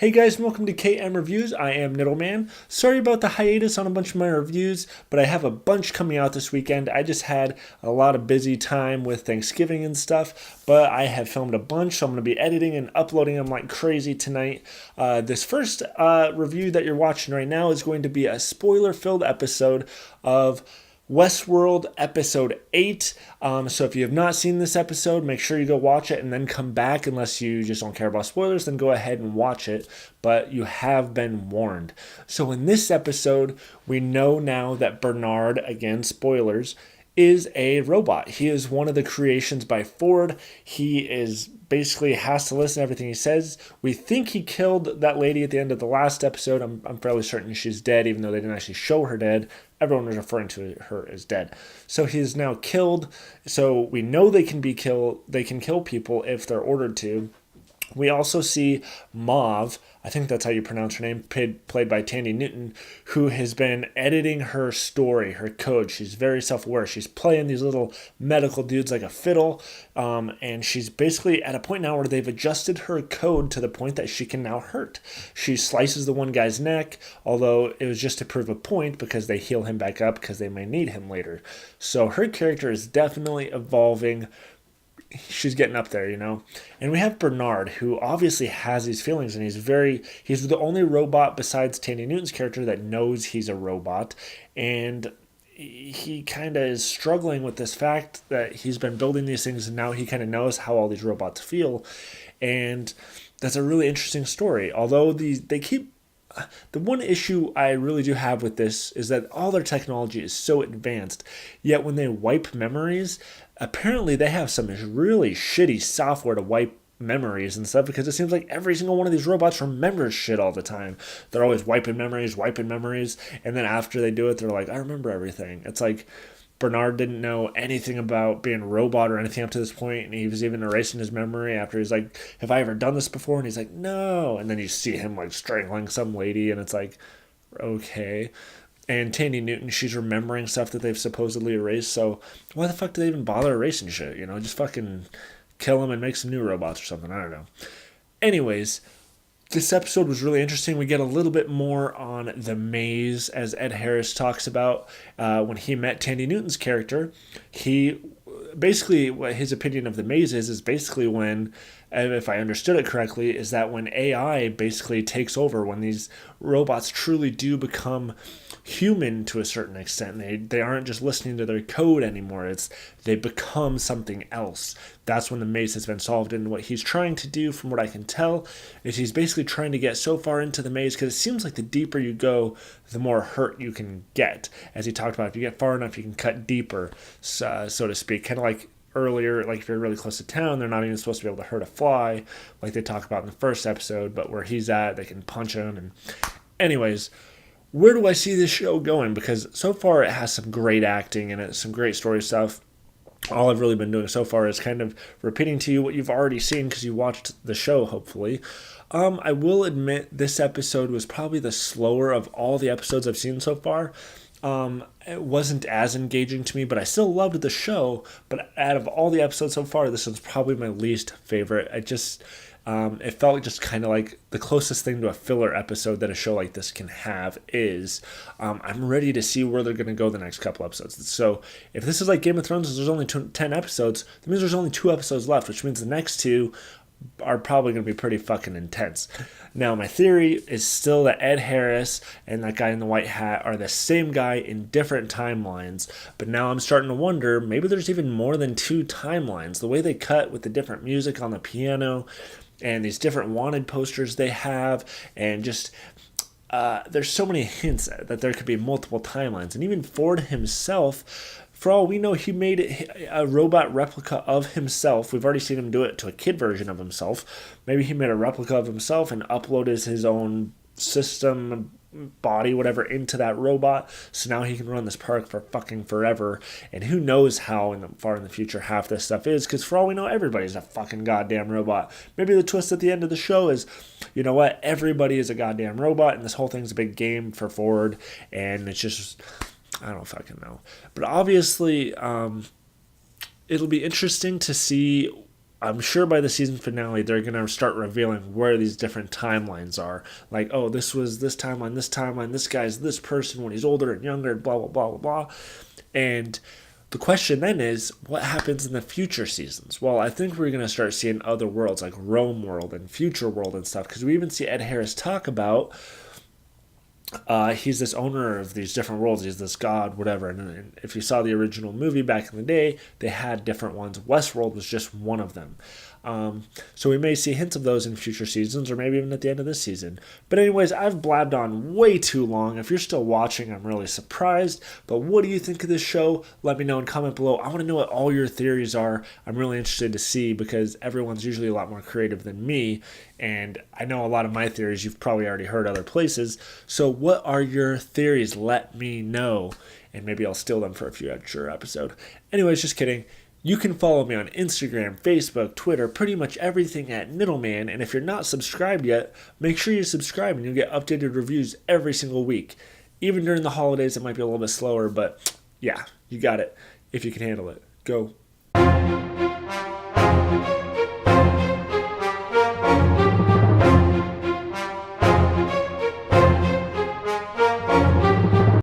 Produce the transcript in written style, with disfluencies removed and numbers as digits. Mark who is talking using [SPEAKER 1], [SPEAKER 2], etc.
[SPEAKER 1] Hey guys, welcome to KM Reviews. I am Niddleman. Sorry about the hiatus on a bunch of my reviews, but I have a bunch coming out this weekend. I just had a lot of busy time with Thanksgiving and stuff, but I have filmed a bunch, so I'm going to be editing and uploading them like crazy tonight. This first review that you're watching right now is going to be a spoiler-filled episode of Westworld episode 8. So if you have not seen this episode, make sure you go watch it and then come back. Unless you just don't care about spoilers, then go ahead and watch it. But you have been warned. So in this episode, we know now that Bernard, again, spoilers, is a robot. He is one of the creations by Ford. He is basically has to listen to everything he says. We think he killed that lady at the end of the last episode. I'm fairly certain she's dead, even though they didn't actually show her dead. Everyone was referring to her as dead. So he is now killed. So we know they can kill people if they're ordered to. We also see Maeve, I think that's how you pronounce her name, played by Tandy Newton, who has been editing her story, her code. She's very self-aware. She's playing these little medical dudes like a fiddle, and she's basically at a point now where they've adjusted her code to the point that she can now hurt. She slices the one guy's neck, although it was just to prove a point because they heal him back up because they may need him later. So her character is definitely evolving. She's getting up there, And we have Bernard, who obviously has these feelings, and he's the only robot besides Tandy Newton's character that knows he's a robot. And he kind of is struggling with this fact that he's been building these things, and now he kind of knows how all these robots feel. And that's a really interesting story. Although they keep the one issue I really do have with this is that all their technology is so advanced, yet when they wipe memories, apparently they have some really shitty software to wipe memories and stuff, because it seems like every single one of these robots remembers shit all the time. They're always wiping memories, and then after they do it, they're like, I remember everything. It's like Bernard didn't know anything about being a robot or anything up to this point, and he was even erasing his memory after he's like, have I ever done this before? And he's like, no. And then you see him like strangling some lady, and it's like, okay. And Tandy Newton, she's remembering stuff that they've supposedly erased, so why the fuck do they even bother erasing shit? Just fucking kill them and make some new robots or something. I don't know. Anyways, this episode was really interesting. We get a little bit more on the maze, as Ed Harris talks about. When he met Tandy Newton's character, he basically, what his opinion of the maze is basically when, if I understood it correctly, is that when AI basically takes over, when these robots truly do become human to a certain extent, they aren't just listening to their code anymore, they become something else. That's when the maze has been solved. And what he's trying to do, from what I can tell, is he's basically trying to get so far into the maze, because it seems like the deeper you go, the more hurt you can get. As he talked about, if you get far enough, you can cut deeper, so to speak. Kind of like earlier, like if you're really close to town, they're not even supposed to be able to hurt a fly, like they talk about in the first episode, but where he's at, they can punch him. And anyways, where do I see this show going? Because so far it has some great acting in it, some great story stuff. All I've really been doing so far is kind of repeating to you what you've already seen because you watched the show, hopefully. I will admit this episode was probably the slower of all the episodes I've seen so far. It wasn't as engaging to me, but I still loved the show. But out of all the episodes so far, this one's probably my least favorite. It felt just kind of like the closest thing to a filler episode that a show like this can have is. I'm ready to see where they're going to go the next couple episodes. So if this is like Game of Thrones, there's only 10 episodes, that means there's only 2 episodes left, which means the next 2 are probably going to be pretty fucking intense. Now, my theory is still that Ed Harris and that guy in the white hat are the same guy in different timelines, but now I'm starting to wonder, maybe there's even more than 2 timelines. The way they cut with the different music on the piano and these different wanted posters they have, and just there's so many hints that there could be multiple timelines. And even Ford himself, for all we know, he made a robot replica of himself. We've already seen him do it to a kid version of himself. Maybe he made a replica of himself and uploaded his own system, body, whatever, into that robot. So now he can run this park for fucking forever. And who knows how far in the future half this stuff is, because for all we know, everybody's a fucking goddamn robot. Maybe the twist at the end of the show is, you know what, everybody is a goddamn robot, and this whole thing's a big game for Ford, and it's just, I don't fucking know. But obviously, it'll be interesting to see I'm sure by the season finale, they're going to start revealing where these different timelines are. Like, oh, this was this timeline, this guy's this person when he's older and younger, blah, blah, blah, blah, blah. And the question then is, what happens in the future seasons? Well, I think we're going to start seeing other worlds like Rome World and Future World and stuff, because we even see Ed Harris talk about he's this owner of these different worlds. He's this god, whatever. And if you saw the original movie back in the day, they had different ones. Westworld was just one of them. So we may see hints of those in future seasons, or maybe even at the end of this season. But anyways, I've blabbed on way too long. If you're still watching, I'm really surprised. But what do you think of this show? Let me know in comment below. I want to know what all your theories are. I'm really interested to see, because everyone's usually a lot more creative than me. And I know a lot of my theories you've probably already heard other places. So what are your theories? Let me know. And maybe I'll steal them for a future episode. Anyways, just kidding. You can follow me on Instagram, Facebook, Twitter, pretty much everything at Niddleman. And if you're not subscribed yet, make sure you subscribe and you'll get updated reviews every single week. Even during the holidays, it might be a little bit slower, but yeah, you got it. If you can handle it, go.